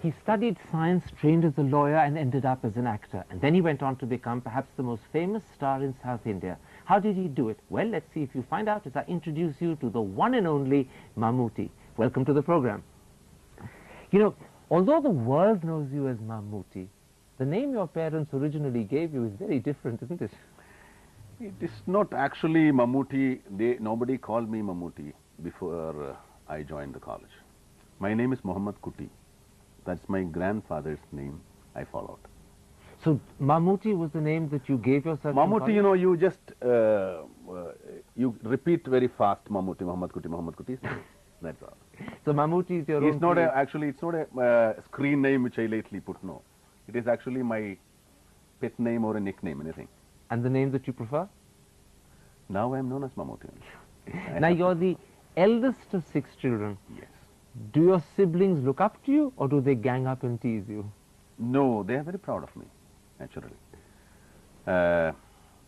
He studied science, trained as a lawyer, and ended up as an actor. And then he went on to become perhaps the most famous star in South India. How did he do it? Well, let's see if you find out as I introduce you to the one and only Mammootty. Welcome to the program. You know, although the world knows you as Mammootty, the name your parents originally gave you is very different, isn't it? It is not actually Mammootty. Nobody called me Mammootty before I joined the college. My name is Mammootty. That's my grandfather's name I followed. So Mammootty was the name that you gave yourself? Mammootty, you know, you just you repeat very fast. Mammootty, Mammootty. That's all. So Mammootty is your It's own not name. actually. It's not a screen name which I lately put. No, it is actually my pet name or a nickname, anything. And the name that you prefer? Now I am known as Mammootty. Now you're the eldest of 6 children. Yes. Do your siblings look up to you, or do they gang up and tease you? No, they are very proud of me, naturally. I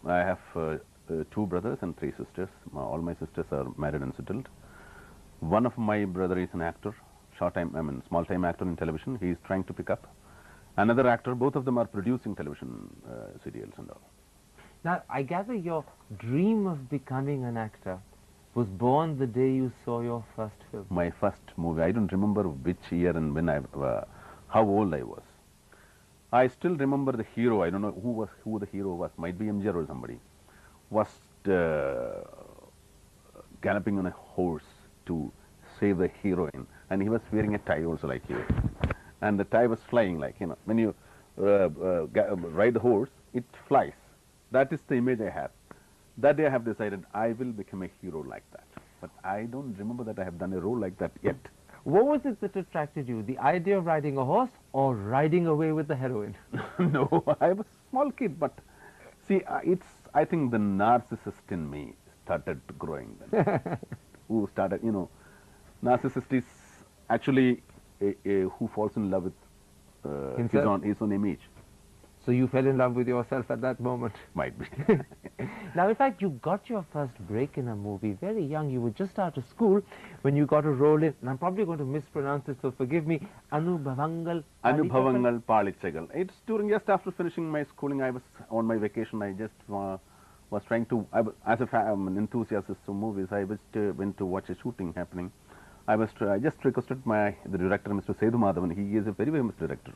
have 2 brothers and 3 sisters. All my sisters are married and settled. One of my brother is an actor, small-time actor in television. He is trying to pick up. Another actor, both of them are producing television serials and all. Now, I gather your dream of becoming an actor was born the day you saw your first film. My first movie, I don't remember which year and when how old I was. I still remember the hero. I don't know who the hero was. Might be MGR or somebody. Was galloping on a horse to save the heroine, and he was wearing a tie also like here, and the tie was flying like, you know, when you ride the horse, it flies. That is the image I have. That day I have decided I will become a hero like that. But I don't remember that I have done a role like that yet. What was it that attracted you? The idea of riding a horse or riding away with the heroine? No, I was a small kid, but see, I think the narcissist in me started growing then. Who started, you know, narcissist is actually who falls in love with his own image. So you fell in love with yourself at that moment? Might be. Now, in fact, you got your first break in a movie very young. You were just out of school when you got a role in, and I'm probably going to mispronounce it, so forgive me, Anubhavangal Palichagal. It's just after finishing my schooling. I was on my vacation. I just was trying to, as an enthusiast of movies, I went to watch a shooting happening. I just requested the director, Mr. Sethu Madhavan. He is a very famous director.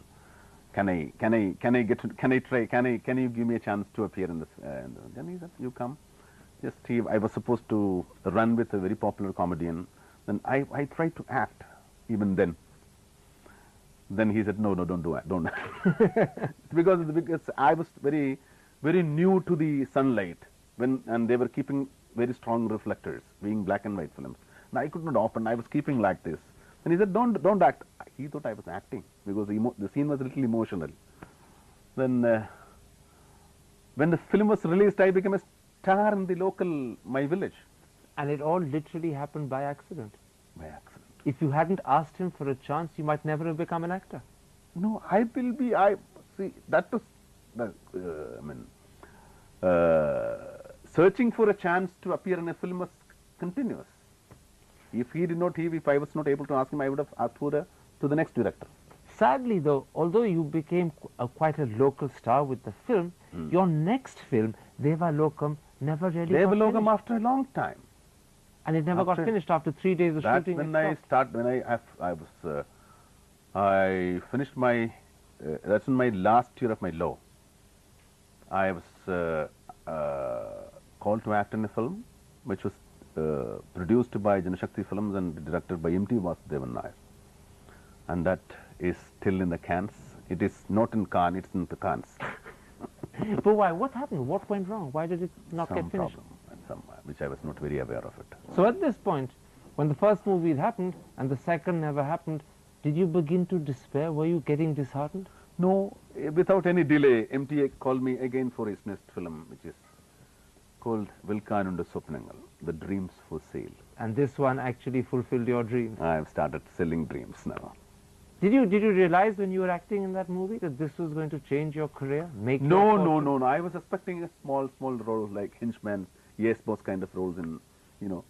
Can you give me a chance to appear in this? Then he said, you come. I was supposed to run with a very popular comedian. Then I tried to act even then. Then he said, no, don't do it, don't. because I was very new to the sunlight and they were keeping very strong reflectors, being black and white films. And I could not open, I was keeping like this. And he said, don't act. He thought I was acting because the scene was a little emotional. Then when the film was released, I became a star in my village. And it all literally happened by accident? By accident. If you hadn't asked him for a chance, you might never have become an actor. No, see, that was, searching for a chance to appear in a film was continuous. If I was not able to ask him, I would have asked to the next director. Sadly, though, although you became quite a local star with the film, your next film, Deva Lokam, never really got Deva Lokam finished. after a long time. And it never got finished after 3 days of shooting. I finished my, that's in my last year of my law. I was called to act in a film which was produced by Janashakti Films and directed by M.T. Vasudevan Nair. And that is still in the cans. It is not in Cannes, it's in the cans. But why? What happened? What went wrong? Why did it not get finished? Some problem, which I was not very aware of it. So at this point, when the first movie had happened and the second never happened, did you begin to despair? Were you getting disheartened? No, without any delay, MTA called me again for his next film, which is called Vilkanunda Sopnangal, The Dreams for Sale. And this one actually fulfilled your dreams. I have started selling dreams now. Did you realize when you were acting in that movie that this was going to change your career? No. I was expecting a small role like henchman, yes boss kind of roles in, you know,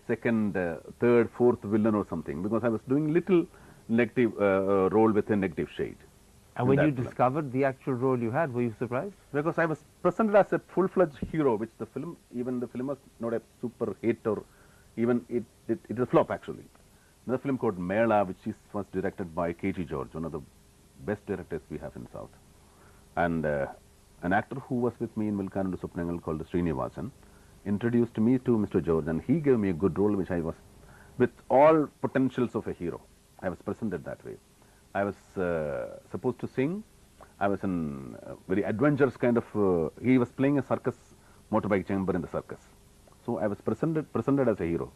second, third, fourth villain or something, because I was doing little negative role with a negative shade. And in when that you film. discovered the actual role you had, were you surprised? Because I was presented as a full-fledged hero, which the film, even the film was not a super hit, or even it is a flop actually. Another film called Mela, which was directed by K.G. George, one of the best directors we have in South. And an actor who was with me in Vilkanandu Supnangal called Srinivasan introduced me to Mr. George, and he gave me a good role, which I was, with all potentials of a hero. I was presented that way. I was supposed to sing. I was in a very adventurous kind of, he was playing a circus motorbike chamber in the circus. So I was presented as a hero.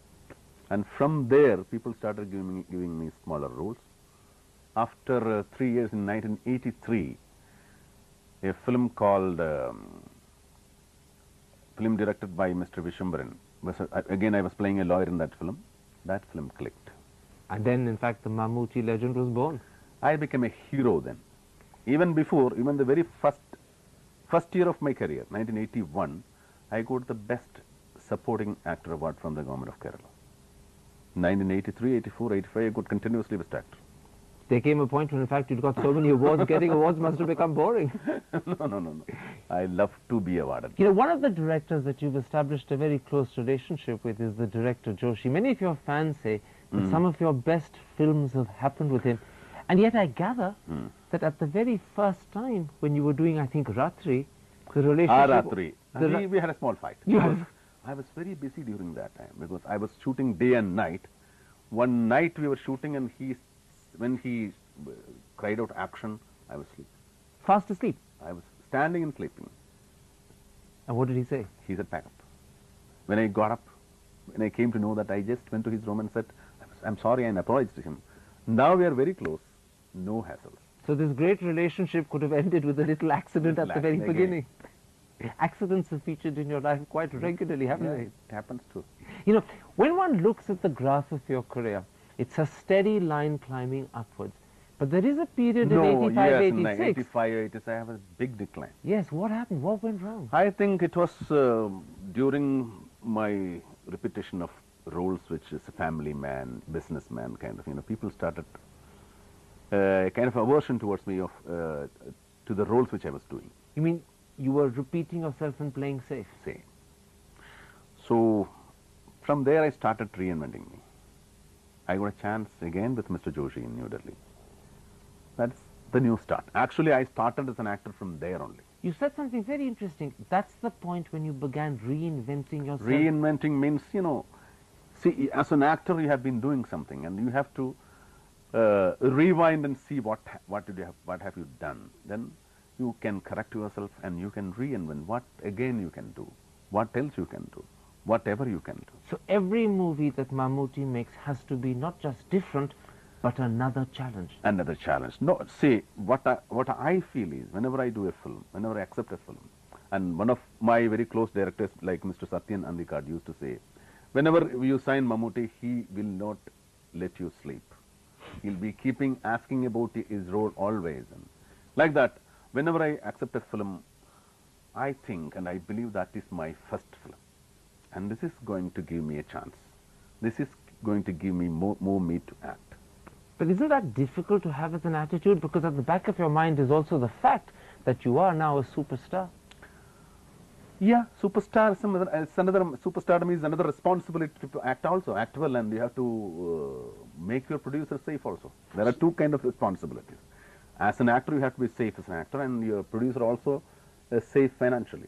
And from there, people started giving me smaller roles. After 3 years, in 1983, a film called, film directed by Mr. Vishwambaran. Again, I was playing a lawyer in that film. That film clicked. And then, in fact, the Mammootty legend was born. I became a hero then. Even before, even the very first year of my career, 1981, I got the best supporting actor award from the government of Kerala. 1983, 84, 85, I got continuously best actor. There came a point when, in fact, you'd got so many awards, getting awards must have become boring. No. I love to be awarded. You know, one of the directors that you've established a very close relationship with is the director Joshi. Many of your fans say that some of your best films have happened with him. And yet I gather that at the very first time when you were doing, I think, Ratri, the relationship... Ratri. We had a small fight. I was very busy during that time because I was shooting day and night. One night we were shooting, and when he cried out action, I was asleep. Fast asleep? I was standing and sleeping. And what did he say? He said, pack up. When I got up, when I came to know that, I just went to his room and said, I'm sorry, and apologized to him. Now we are very close. No hassles. So this great relationship could have ended with a little accident at the very beginning. Accidents have featured in your life quite regularly, haven't they? It happens too. You know, when one looks at the graph of your career, it's a steady line climbing upwards. But there is a period in 85, 86. 85, 86, I have a big decline. Yes, what happened? What went wrong? I think it was during my repetition of roles, which is a family man, businessman kind of, people started a kind of aversion towards me to the roles which I was doing. You mean you were repeating yourself and playing safe? Same. So from there I started reinventing me. I got a chance again with Mr. Joshi in New Delhi. That's the new start. Actually, I started as an actor from there only. You said something very interesting. That's the point when you began reinventing yourself. Reinventing means, see, as an actor you have been doing something, and you have to rewind and see what have you done. Then you can correct yourself and you can reinvent what again you can do, what else you can do, whatever you can do. So every movie that Mammootty makes has to be not just different, but another challenge. Another challenge. No, see, what I feel is, whenever I do a film, whenever I accept a film, and one of my very close directors, like Mr. Satyan Andikad, used to say, whenever you sign Mammootty, he will not let you sleep. He'll be asking about his role always. And like that, whenever I accept a film, I think and I believe that is my first film. And this is going to give me a chance. This is going to give me more me to act. But isn't that difficult to have as an attitude? Because at the back of your mind is also the fact that you are now a superstar. Yeah, superstardom is another responsibility to act also, act well, and you have to make your producer safe also. There are two kinds of responsibilities. As an actor, you have to be safe as an actor, and your producer also safe financially.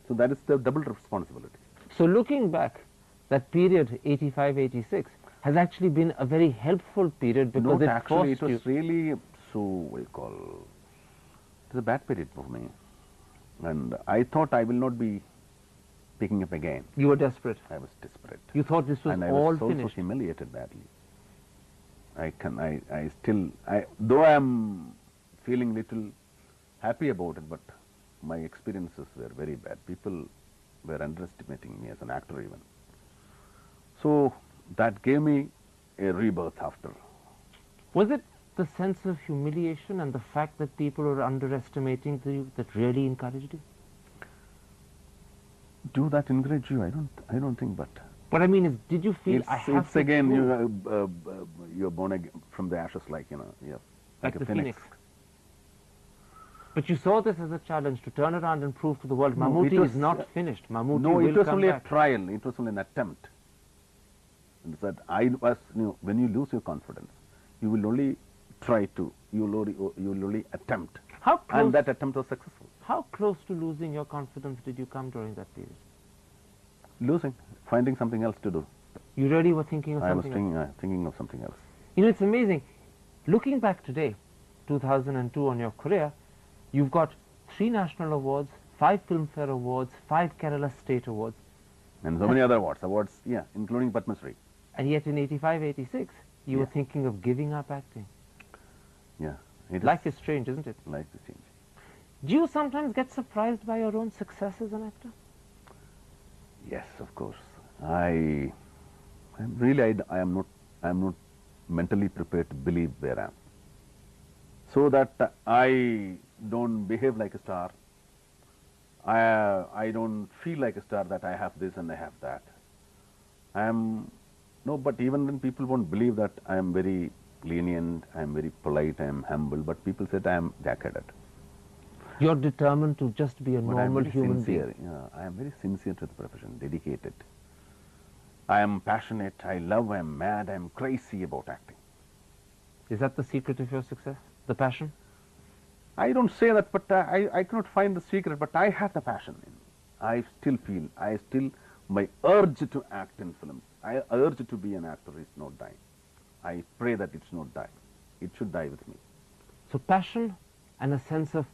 So that is the double responsibility. So looking back, that period, 85, 86, has actually been a very helpful period because it was really, so what do you call, it was a bad period for me. And I thought I will not be picking up again. You were desperate. I was desperate. You thought this was all finished. And I was also humiliated badly. Though I am feeling little happy about it, but my experiences were very bad. People were underestimating me as an actor even. So that gave me a rebirth after. Was it the sense of humiliation and the fact that people were underestimating you that really encouraged you? Do that encourage you? I don't think, but What I mean is, did you feel I have It's to again, prove you're born again from the ashes, like, yeah, like like a the phoenix. But you saw this as a challenge to turn around and prove to the world, No, Mammootty it was, is not finished. Mammootty No, will it was come only back. a trial. It was only an attempt. And that when you lose your confidence, you will only try to, you will only attempt. How close, And that attempt was successful. how close to losing your confidence did you come during that period? Losing, finding something else to do. You really were thinking of I was something else? thinking of something else. You know, it's amazing. Looking back today, 2002, on your career, you've got 3 national awards, 5 Filmfare awards, 5 Kerala State awards. And so many other awards, yeah, including Padma Shri. And yet in 85, 86, you were Yeah. thinking of giving up acting. Yeah. Life is strange, isn't it? Life is changing. Do you sometimes get surprised by your own success as an actor? Yes, of course. I'm really, I am not mentally prepared to believe where I am. So that I don't behave like a star. I don't feel like a star that I have this and I have that. No, but even when people won't believe that I am very lenient, I am very polite, I am humble, but people said I am jack-headed. You're determined to just be a But normal I am very human sincere. being. Yeah, I am very sincere to the profession, dedicated. I am passionate, I love, I am mad, I am crazy about acting. Is that the secret of your success? The passion? I don't say that, but I cannot find the secret, but I have the passion in me. I still feel, my urge to act in films, I urge to be an actor is not dying. I pray that it's not die. It should die with me. So passion and a sense of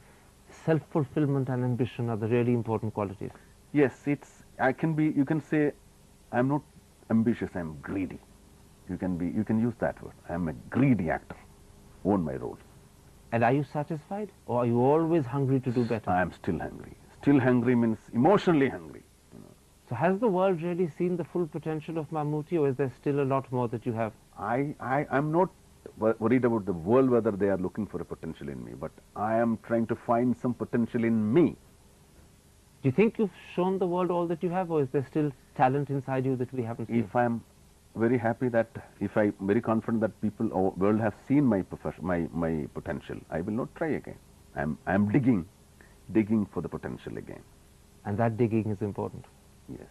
self-fulfillment and ambition are the really important qualities. Yes, you can say, I'm not ambitious, I'm greedy. You can use that word. I'm a greedy actor, own my roles. And are you satisfied? Or are you always hungry to do better? I am still hungry. Still hungry means emotionally hungry. So has the world really seen the full potential of Mammootty, or is there still a lot more that you have? I'm not worried about the world whether they are looking for a potential in me, but I am trying to find some potential in me. Do you think you've shown the world all that you have, or is there still talent inside you that we haven't seen? If I'm very happy that, if I'm very confident that people or world have seen my potential, I will not try again. I'm digging for the potential again. And that digging is important. Yes.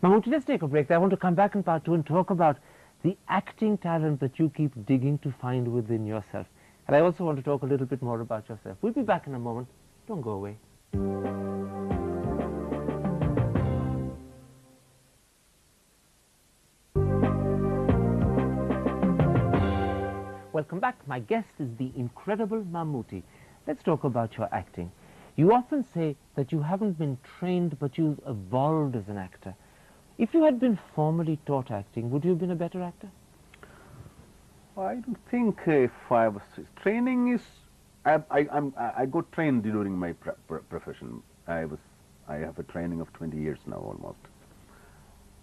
Mammootty, let's take a break. I want to come back in part 2 and talk about the acting talent that you keep digging to find within yourself. And I also want to talk a little bit more about yourself. We'll be back in a moment. Don't go away. Welcome back. My guest is the incredible Mammootty. Let's talk about your acting. You often say that you haven't been trained, but you've evolved as an actor. If you had been formally taught acting, would you have been a better actor? I don't think if I was training is I got trained during my profession. I have a training of 20 years now almost.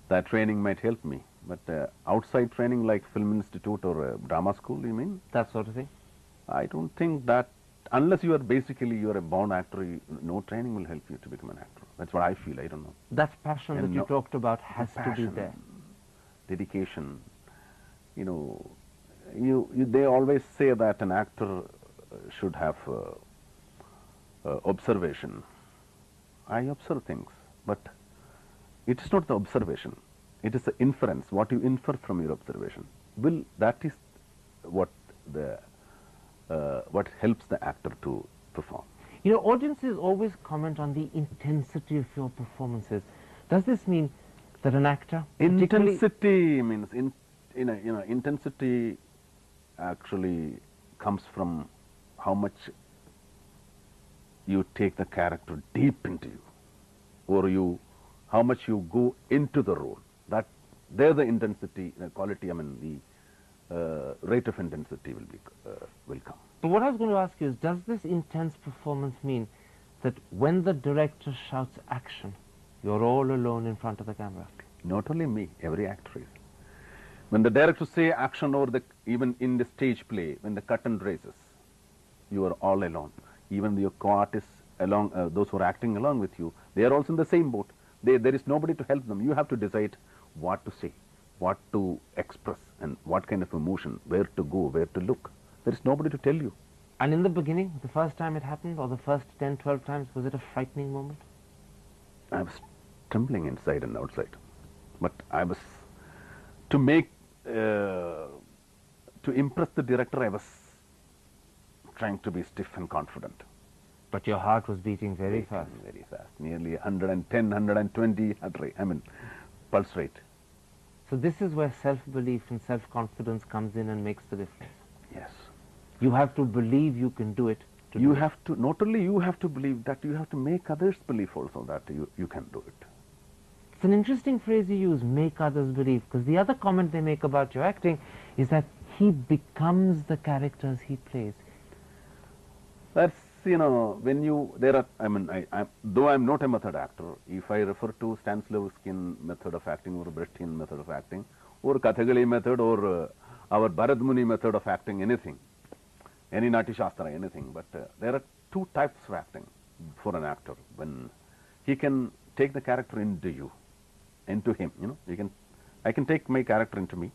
That training might help me, but outside training like film institute or a drama school, you mean? That sort of thing? I don't think that, unless you are a born actor, no training will help you to become an actor. That's what I feel, I don't know. That passion that you talked about has to be there. Dedication, they always say that an actor should have observation. I observe things, but it is not the observation. It is the inference, what you infer from your observation. That is what helps the actor to perform. You know, audiences always comment on the intensity of your performances. Does this mean that an actor Intensity means, intensity actually comes from how much you take the character deep into you, or how much you go into the role. There the intensity, the quality, the rate of intensity will come. But what I was going to ask you is, does this intense performance mean that when the director shouts action, you're all alone in front of the camera? Not only me, every actor is. When the director say action, or even in the stage play, when the curtain raises, you are all alone. Even your co-artists those who are acting along with you, they are also in the same boat. There is nobody to help them. You have to decide what to say, what to express, and what kind of emotion, where to go, where to look. There is nobody to tell you. And in the beginning, the first time it happened, or the first 10, 12 times, was it a frightening moment? I was trembling inside and outside. But I was, to make, to impress the director, I was trying to be stiff and confident. But your heart was beating very fast. Very fast, nearly 110, 120 heart rate, pulse rate. So this is where self-belief and self-confidence comes in and makes the difference. Yes. You have to believe you can do it. You have to, not only you have to believe that, you have to make others believe also that you can do it. It's an interesting phrase you use, make others believe, because the other comment they make about your acting is that he becomes the characters he plays. That's, when you, there are, though I'm not a method actor, if I refer to Stanislavskian method of acting or Brechtian method of acting, or Kathakali method, or our Bharat Muni method of acting, anything, any Nati Shastra, anything, but there are two types of acting for an actor. When he can take the character into you, into him, I can take my character into me,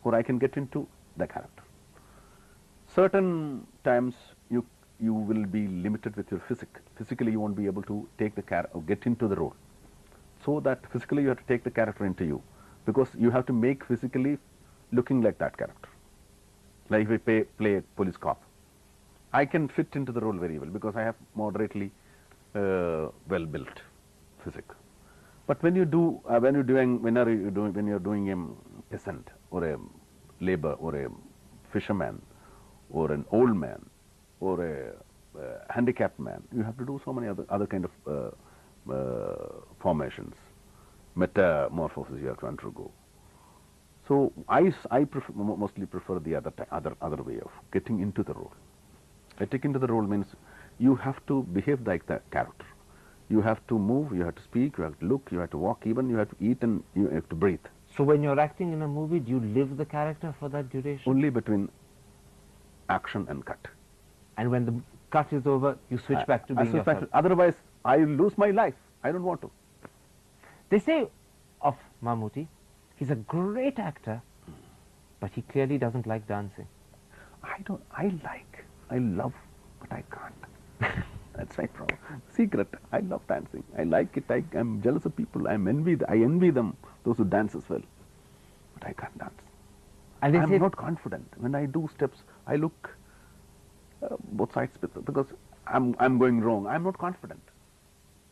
or I can get into the character. Certain times you will be limited with your physically you won't be able to take the character or get into the role. So that physically you have to take the character into you, because you have to make physically looking like that character. Like if I play a police cop, I can fit into the role very well because I have moderately well-built physique. But when you're doing a peasant or a labor or a fisherman or an old man or a handicapped man, you have to do so many other kind of formations, metamorphoses you have to undergo. So I mostly prefer the other way of getting into the role. Getting into the role means you have to behave like that character. You have to move, you have to speak, you have to look, you have to walk, even you have to eat, and you have to breathe. So when you're acting in a movie, do you live the character for that duration? Only between action and cut. And when the cut is over, you switch back to being yourself. Otherwise, I lose my life. I don't want to. They say of Mammootty, he's a great actor, but he clearly doesn't like dancing. I love, but I can't. That's my problem. Secret, I love dancing. I like it. I'm jealous of people. I envy them, those who dance as well. But I can't dance. And I'm not confident. When I do steps, I look both sides because I'm going wrong. I'm not confident.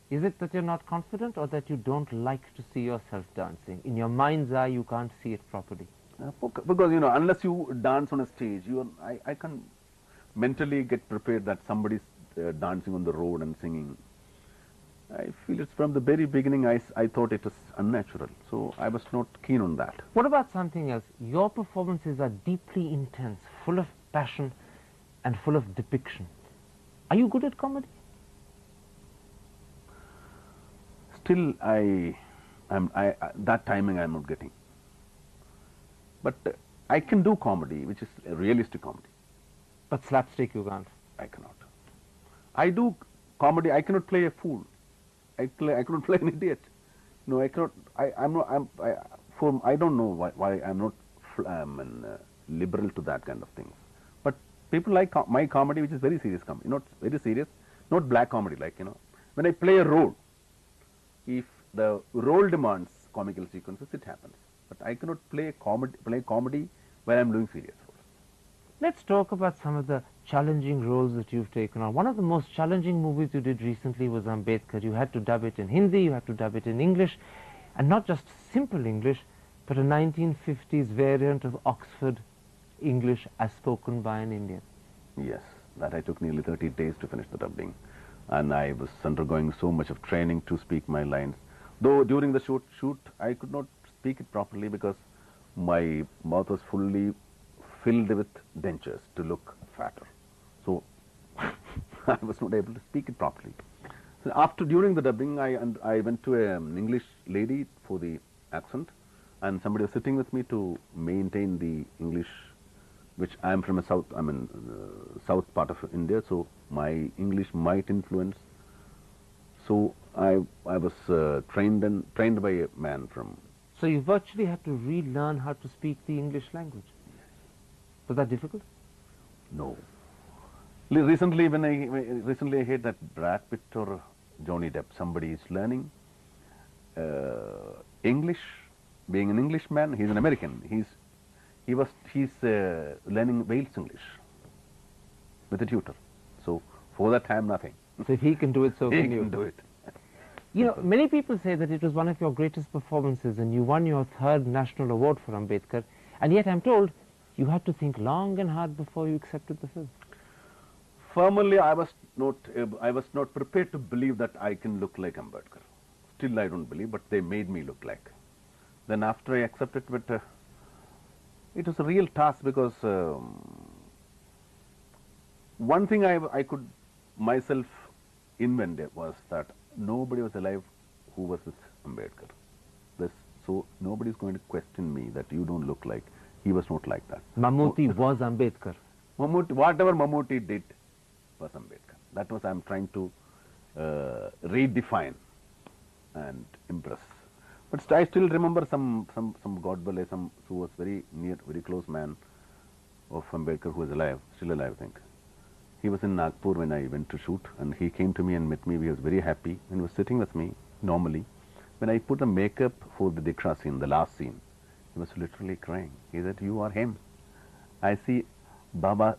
Is it that you're not confident, or that you don't like to see yourself dancing? In your mind's eye, you can't see it properly. Because, unless you dance on a stage, I can mentally get prepared that somebody's dancing on the road and singing. I feel it's from the very beginning I thought it was unnatural, so I was not keen on that. What about something else? Your performances are deeply intense, full of passion and full of depiction. Are you good at comedy? Still, that timing I'm not getting. But I can do comedy, which is a realistic comedy. But slapstick you can't. I cannot. I do comedy. I cannot play a fool. I cannot play an idiot. No, I cannot. I don't know why I'm not liberal to that kind of things. But people like my comedy, which is very serious comedy. Not very serious, not black comedy. Like when I play a role, if the role demands comical sequences, it happens. But I cannot play comedy when I'm doing serious roles. Let's talk about some of the challenging roles that you've taken on. One of the most challenging movies you did recently was Ambedkar. You had to dub it in Hindi, you had to dub it in English, and not just simple English, but a 1950s variant of Oxford English as spoken by an Indian. Yes, that I took nearly 30 days to finish the dubbing, and I was undergoing so much of training to speak my lines. Though during the shoot I could not speak it properly because my mouth was fully filled with dentures to look fatter. So I was not able to speak it properly. So during the dubbing, I went to an English lady for the accent, and somebody was sitting with me to maintain the English, which I am from south part of India, so my English might influence. So I was trained by a man from So you virtually had to relearn how to speak the English language. Was that difficult? No. Recently, recently I heard that Brad Pitt or Johnny Depp, somebody is learning English, being an Englishman. He's an American. He's learning Wales English with a tutor. So for that time, nothing. So if he can do it, so He can you. can do it. You know, many people say that it was one of your greatest performances and you won your 3rd National Award for Ambedkar, and yet I'm told you had to think long and hard before you accepted the film. Formerly, I was not prepared to believe that I can look like Ambedkar. Still, I don't believe, but they made me look like. Then after I accepted it, it was a real task because one thing I could myself invent was that nobody was alive who was with Ambedkar. So nobody is going to question me that you don't look like. He was not like that. Mammootty was Ambedkar. Whatever Mammootty did was Ambedkar. That was I'm trying to redefine and impress. But I still remember some Godbole, who was very close man of Ambedkar, who is alive, still alive, I think. He was in Nagpur when I went to shoot, and he came to me and met me. He was very happy and was sitting with me normally. When I put the makeup for the Diksha scene, the last scene, he was literally crying. He said, "You are him. I see Baba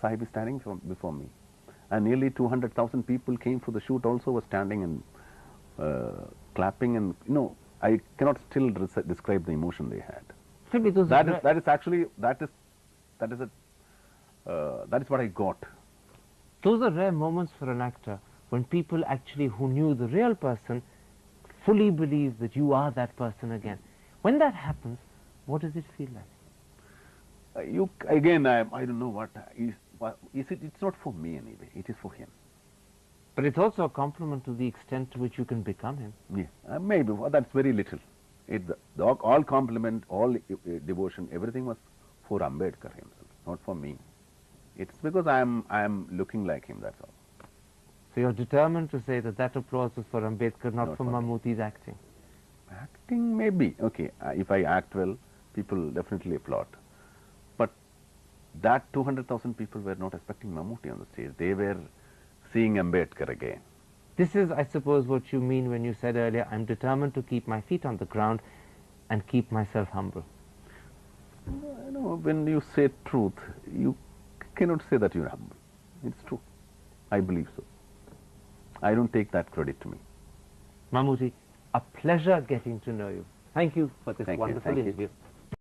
Sahib is standing before me." And nearly 200,000 people came for the shoot, also was standing and clapping, and I cannot still describe the emotion they had. That is what I got. Those are rare moments for an actor when people actually who knew the real person fully believe that you are that person again. When that happens, what does it feel like? I don't know what is it. It's not for me anyway. It is for him. But it's also a compliment to the extent to which you can become him. Yeah, maybe. Well, that's very little. All compliment, all devotion, everything was for Ambedkar himself, not for me. It's because I am looking like him. That's all. So you're determined to say that applause is for Ambedkar, not for Mammootty's acting. Acting, maybe. Okay, if I act well, people definitely applaud. But that 200,000 people were not expecting Mammootty on the stage. They were seeing Ambedkar again. This is, I suppose, what you mean when you said earlier, I'm determined to keep my feet on the ground and keep myself humble. When you say truth, you cannot say that you're humble. It's true. I believe so. I don't take that credit to me. Mammootty, a pleasure getting to know you. Thank you for this wonderful interview.